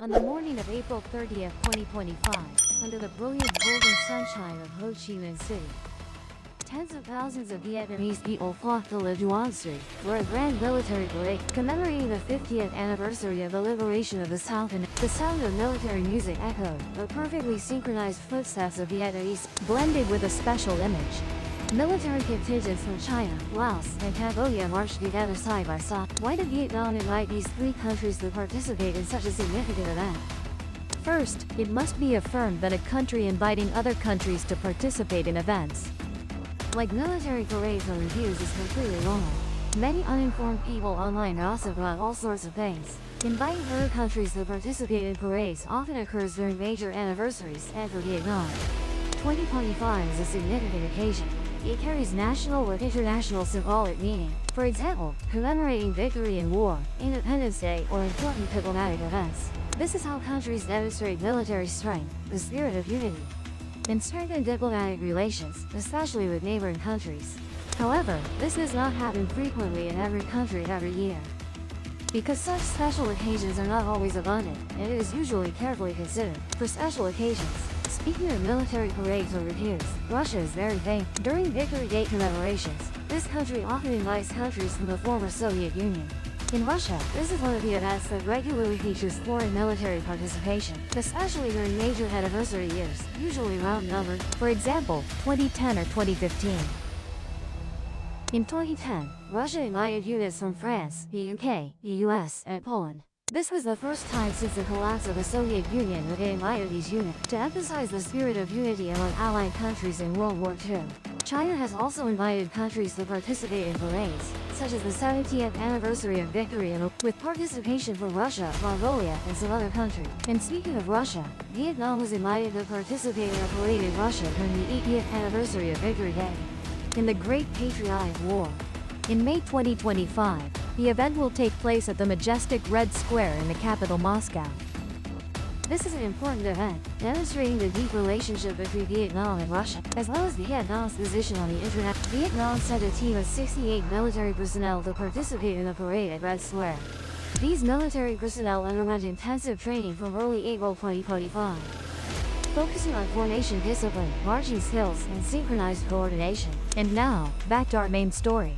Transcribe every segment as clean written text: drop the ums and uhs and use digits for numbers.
On the morning of April 30th, 2025, under the brilliant golden sunshine of Ho Chi Minh City, tens of thousands of Vietnamese people flocked to Le Duan Street for a grand military parade commemorating the 50th anniversary of the liberation of the South, and the sound of military music echoed, the perfectly synchronized footsteps of Vietnamese, blended with a special image. Military contingents from China, Laos, and Cambodia marched together side by side. Why did Vietnam invite these three countries to participate in such a significant event? First, it must be affirmed that a country inviting other countries to participate in events like military parades or reviews is completely wrong. Many uninformed people online gossip about all sorts of things. Inviting other countries to participate in parades often occurs during major anniversaries, and for Vietnam, 2025 is a significant occasion. It carries national or international symbolic meaning. For example, commemorating victory in war, Independence Day, or important diplomatic events. This is how countries demonstrate military strength, the spirit of unity, and strengthen diplomatic relations, especially with neighboring countries. However, this does not happen frequently in every country every year, because such special occasions are not always abundant, and it is usually carefully considered. For special occasions, speaking of military parades or reviews, Russia is very famous. During Victory Day commemorations, this country often invites countries from the former Soviet Union. In Russia, this is one of the events that regularly features foreign military participation, especially during major anniversary years, usually round-numbered, for example, 2010 or 2015. In 2010, Russia invited units from France, the UK, the US, and Poland. This was the first time since the collapse of the Soviet Union that they invited these units, to emphasize the spirit of unity among allied countries in World War II. China has also invited countries to participate in parades, such as the 70th anniversary of victory, and with participation from Russia, Mongolia, and some other countries. And speaking of Russia, Vietnam was invited to participate in a parade in Russia during the 80th anniversary of Victory Day in the Great Patriotic War. In May 2025, the event will take place at the majestic Red Square in the capital Moscow. This is an important event, demonstrating the deep relationship between Vietnam and Russia, as well as Vietnam's position on the internet. Vietnam sent a team of 68 military personnel to participate in the parade at Red Square. These military personnel underwent intensive training from early April 2025, focusing on formation discipline, marching skills, and synchronized coordination. And now, back to our main story.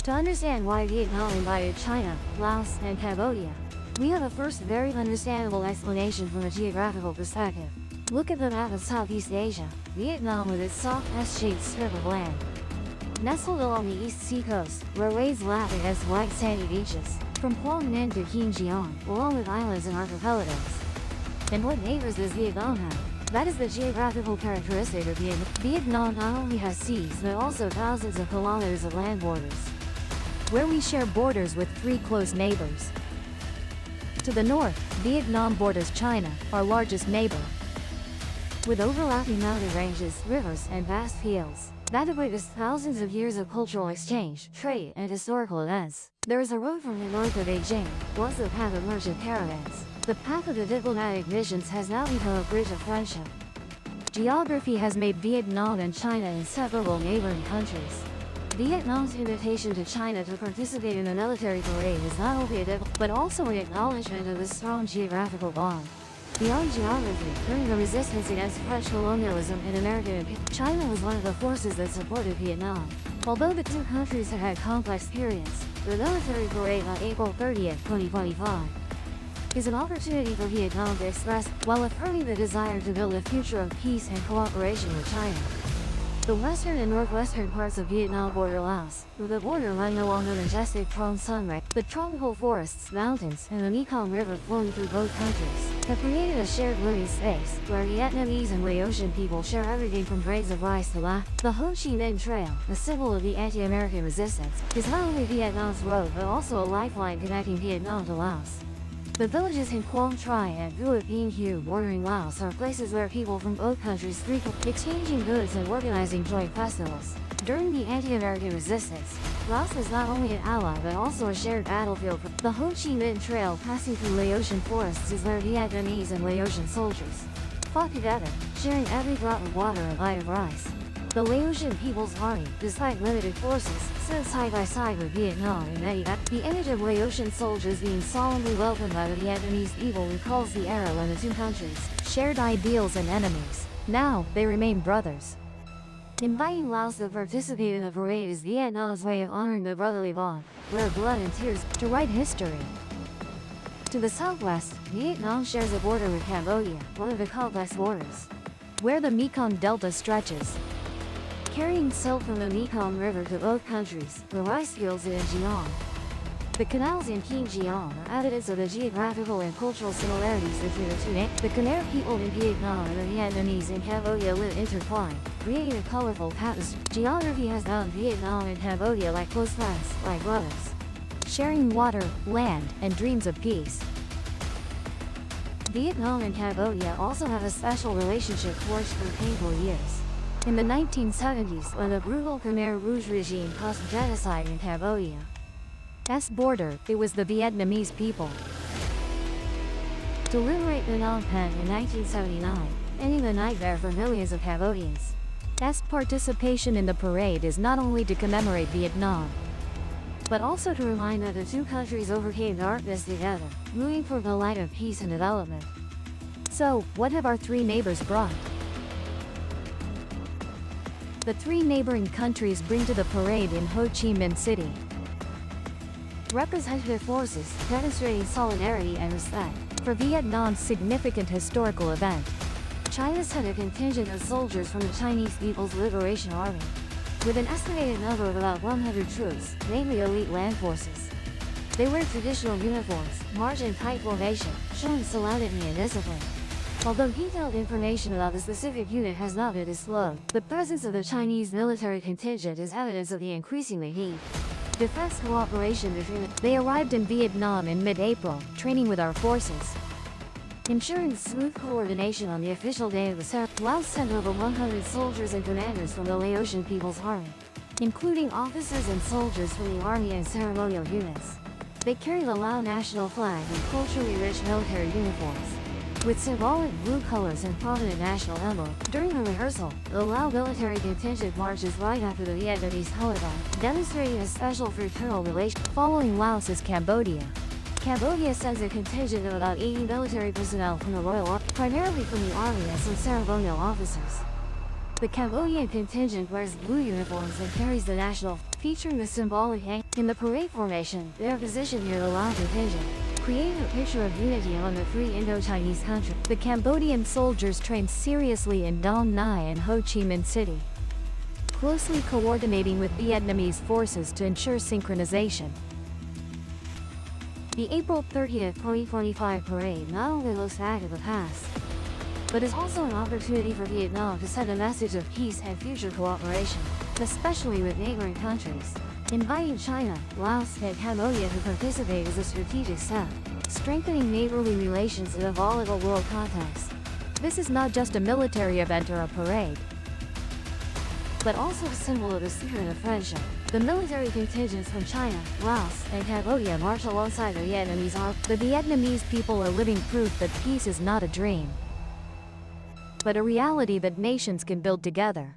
To understand why Vietnam invited China, Laos, and Cambodia, we have a first very understandable explanation from a geographical perspective. Look at the map of Southeast Asia. Vietnam, with its soft S-shaped strip of land, nestled along the East Sea coast, where waves lap against white sandy beaches, from Quang Ninh to Kim Giang, along with islands and archipelagos. And what neighbors does Vietnam have? That is the geographical characteristic of Vietnam. Vietnam not only has seas, but also thousands of kilometers of land borders, where we share borders with three close neighbors. To the north, Vietnam borders China, our largest neighbor, with overlapping mountain ranges, rivers, and vast fields that have witnessed thousands of years of cultural exchange, trade, and historical events. There is a road from the north of Beijing, once the path of merchant caravans. The path of the diplomatic missions has now become a bridge of friendship. Geography has made Vietnam and China inseparable neighboring countries. Vietnam's invitation to China to participate in a military parade is not only but also an acknowledgement of the strong geographical bond. Beyond geography, during the resistance against French colonialism and American imperialism, China was one of the forces that supported Vietnam. Although the two countries have had complex periods, the military parade on April 30th, 2025 is an opportunity for Vietnam to express, while affirming the desire to build a future of peace and cooperation with China. The western and northwestern parts of Vietnam border Laos, with the border running along the majestic Trong Son Ray. The tropical forests, mountains, and the Mekong River flowing through both countries have created a shared living space, where Vietnamese and Laotian people share everything from grains of rice to la. The Ho Chi Minh Trail, the symbol of the anti-American resistance, is not only Vietnam's road but also a lifeline connecting Vietnam to Laos. The villages in Quang Tri and Vuat Binh Hue bordering Laos are places where people from both countries frequent, exchanging goods and organizing joint festivals. During the anti-American resistance, Laos was not only an ally but also a shared battlefield. The Ho Chi Minh Trail passing through Laotian forests is where Vietnamese and Laotian soldiers fought together, sharing every drop of water and bite of rice. The Laotian People's Army, despite limited forces, stood side by side with Vietnam in 1990. The image of Laotian soldiers being solemnly welcomed by the Vietnamese people recalls the era when the two countries shared ideals and enemies. Now, they remain brothers. Inviting Laos to participate in the parade is Vietnam's way of honoring the brotherly bond, where blood and tears, to write history. To the southwest, Vietnam shares a border with Cambodia, one of the complex borders, where the Mekong Delta stretches, carrying silt from the Mekong River to both countries, the rice fields in Giang. The canals in Giang are evidence of the geographical and cultural similarities between the two nations. The Khmer people in Vietnam and the Vietnamese in Cambodia live intertwined, creating a colorful tapestry. Geography has bound Vietnam and Cambodia like close friends, like brothers, sharing water, land, and dreams of peace. Vietnam and Cambodia also have a special relationship forged through painful years. In the 1970s, when the brutal Khmer Rouge regime caused genocide in Cambodia's border, it was the Vietnamese people to liberate Phnom Penh in 1979, ending the nightmare for millions of Cambodians. Participation in the parade is not only to commemorate Vietnam, but also to remind that the two countries overcame darkness together, moving for the light of peace and development. So, what have our three neighbors brought? The three neighboring countries bring to the parade in Ho Chi Minh City representative forces demonstrating solidarity and respect for Vietnam's significant historical event. China sent a contingent of soldiers from the Chinese People's Liberation Army, with an estimated number of about 100 troops, mainly elite land forces. They wear traditional uniforms, march in tight formation, showing solemnity and discipline. Although detailed information about the specific unit has not been disclosed, the presence of the Chinese military contingent is evidence of the increasingly deep defense cooperation between them. They arrived in Vietnam in mid-April, training with our forces, ensuring smooth coordination on the official day of the ceremony. Laos sent over 100 soldiers and commanders from the Laotian People's Army, including officers and soldiers from the army and ceremonial units. They carry the Lao national flag in culturally rich military uniforms, with symbolic blue colors and prominent national emblem. During the rehearsal, the Lao military contingent marches right after the Vietnamese Hanoi, demonstrating a special fraternal relation. Following Laos is Cambodia. Cambodia sends a contingent of about 80 military personnel from the Royal Army, primarily from the army and some ceremonial officers. The Cambodian contingent wears blue uniforms and carries the national, featuring the symbolic hang. In the parade formation, they are positioned near the Lao contingent, creating a picture of unity among the three Indo-Chinese countries. The Cambodian soldiers trained seriously in Dong Nai and Ho Chi Minh City, closely coordinating with Vietnamese forces to ensure synchronization. The April 30th, 2025 parade not only looks back at the past, but is also an opportunity for Vietnam to send a message of peace and future cooperation, especially with neighboring countries. Inviting China, Laos, and Cambodia to participate is a strategic step, strengthening neighborly relations in a volatile world context. This is not just a military event or a parade, but also a symbol of the spirit of friendship. The military contingents from China, Laos, and Cambodia march alongside the Vietnamese army. The Vietnamese people are living proof that peace is not a dream, but a reality that nations can build together.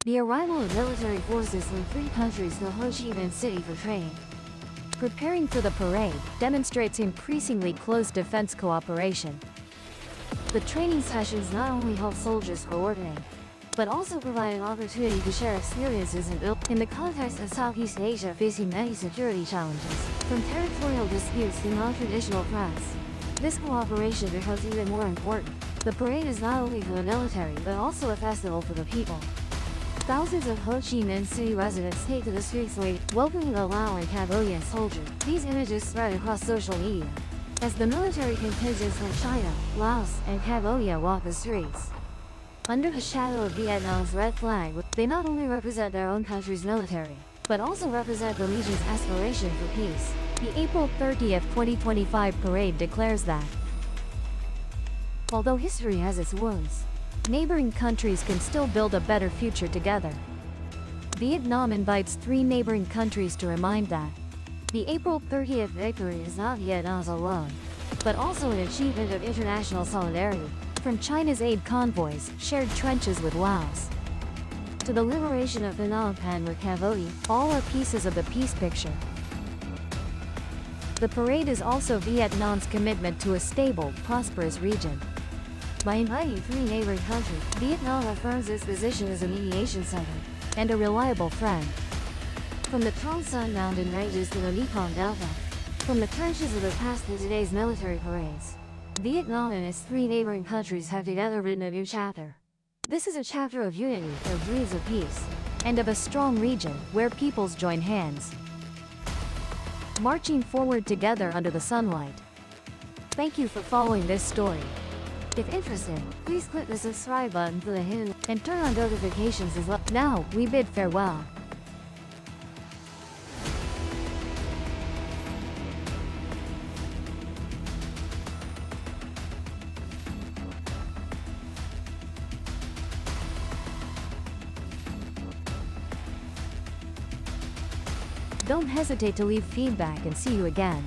The arrival of military forces from three countries to Ho Chi Minh City for training, preparing for the parade, demonstrates increasingly close defense cooperation. The training sessions not only help soldiers coordinate, but also provide an opportunity to share experiences and build. In the context of Southeast Asia facing many security challenges, from territorial disputes to non-traditional threats, this cooperation becomes even more important. The parade is not only for the military but also a festival for the people. Thousands of Ho Chi Minh City residents take to the streets welcoming the Lao and Cambodian soldiers. These images spread across social media as the military contingents from China, Laos, and Cambodia walk the streets. Under the shadow of Vietnam's red flag, they not only represent their own country's military, but also represent the region's aspiration for peace. The April 30th, 2025 parade declares that, although history has its wounds, neighboring countries can still build a better future together. Vietnam invites three neighboring countries to remind that the April 30th victory is not Vietnam's alone, but also an achievement of international solidarity. From China's aid convoys, shared trenches with Laos, to the liberation of Phnom Penh or Cambodia, all are pieces of the peace picture. The parade is also Vietnam's commitment to a stable, prosperous region. By inviting 3 neighboring countries, Vietnam affirms its position as a mediation center and a reliable friend. From the Trong Son mountain ranges to the Mekong Delta, from the trenches of the past to today's military parades, Vietnam and its 3 neighboring countries have together written a new chapter. This is a chapter of unity, of dreams of peace, and of a strong region where peoples join hands, marching forward together under the sunlight. Thank you for following this story. If interested, please click the subscribe button for the hidden and turn on notifications as well. Now, we bid farewell. Don't hesitate to leave feedback and see you again.